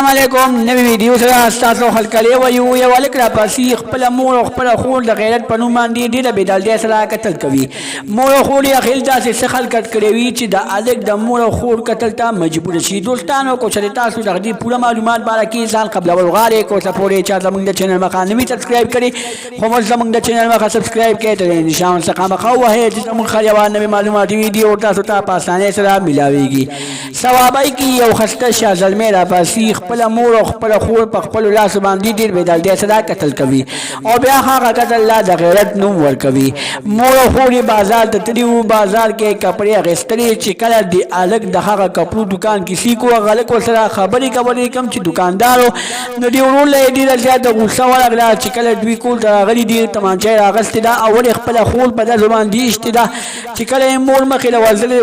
السلام علیکم نوی ویډیو سره تاسو خلکلې وایو یو الک را پاسي خپل مور او خپل خور د غیرت په نوم باندې ډېره بېدلتیا سره قتل کوي. مور او خور یې خیل داسې څه خلکت کړی وي چې د الک د مور او خور قتل ته مجبور شي. دوستانو کو چې تاسو د دې پوره معلومات باره کې ځان قبلول غواړئ کو سپورټ چا زموږ د چینل مخه نوی سبسکرایب کړئ خو موږ زموږ د چینل مخه سبسکرایب کړئ ته نشان څخه مخه وهئ چې زموږ خلیوان نوی معلوماتي ویډیو تاسو ته په اسانۍ سره ملاويږي. ثوابای کې یو خسته شاه زلمی را پاسي خپل مور او خپل خور په خپل لاس باندې ډېر بېدلتیا سره قتل کوي او بیا هغه قتل لا د غیرت نوم ورکوي. مور او خور یې بازار ته تللي وو، بازار کې کپړې اخیستلې چې کله د الک د هغه کپړو دکان کې سیکو هغه الک ورسره خبرې کولې کوم چې دکاندار نو دې ورور له ډېره زیاته غوسه ورغله چې کله دوی کول ته راغلي دي تمانچه یې راغستې ده او ولې خپله خور په داسې باندې ایښتې ده چې کله یې مور مخې له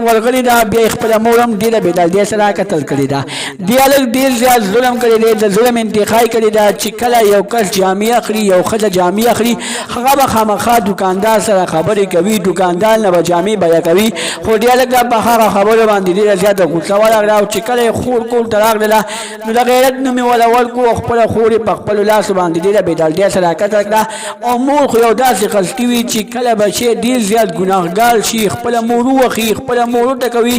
ورغلې ده بیا یې خپله مور هم ډېره بېدلتیا سره قتل کړې ده. دې الک ډېر زیات ظلم کړی دی، د ظلم انتخاب کړی دا چې کله یو کس جامې اخلي یو ښځه جامې اخلي هغه به خامخا دکاندار سره خبرې کوي، دکاندار نه به جامې بیه کوي. خو دې هلک په هغه خبرو باندې ډېره زیاته غوسه ورغله او چې کله یې خور کور ته راغلله نو د غیرت نوم یې وله ورکړو او خپله خور یې په خپلو لاسو باندې ډېره بېدلتیا سره قتل کړه. او مور خو یو داسې غلطي وي چې کله بچی ډېر زیات ګناهګار شي خپله مور ووښي خپله مور وټکوي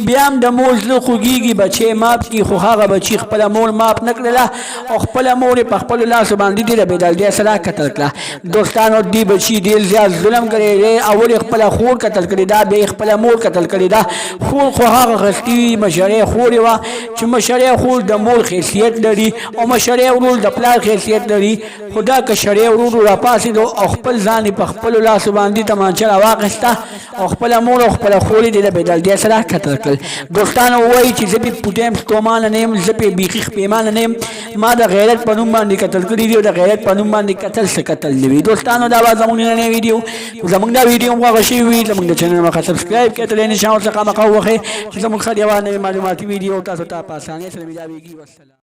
بیا هم د مور زړه خوږېږي بچی ماف کړي خو هغه بچي خپله مور ماف نه کړله او خپله مور په خپلو لاسو باندې ډېره بېدلتیا سره قتل کړه. دوستانو دې بچي ډېر زیات ظلم کړی دی، اول یې خپله خور قتل کړې ده بیا یې خپله مور قتل کړې ده. خور خو هغه غلطي وي مشرۍ خور یې وه چې مشرۍ خور د مور حیثیت لري او مشرۍ ورور د پلار حیثیت لري. خو دا که شرۍ ورور راپاڅېدو او خپل ځان یې په خپلو لاسو باندې تمانچه راواخېسته او خپله مور او خپله خور یې ډېره بېدلتیا سره قتل کړل. دوستانو ووایي چې زه پې پوټیم ستومانه نه یم، زه پې بیخي خپېمانه نه یم، ما د غیرت په نوم باندې قتل کړي دي او د غیرت په نوم باندې قتل څه قتل نه وي. دوستانو دا به زموږ نننۍ ویډیو زموږ دا ویډیو هم خوښه شوي وي زموږ د چینل مخه سبسکرایب کړئ ته د نشان څخه مخه ووهئ چې زموږ ښه ډېوه نوې معلوماتي ویډیو تاسو ته په اسانۍ سره ملاویږي. والسلام.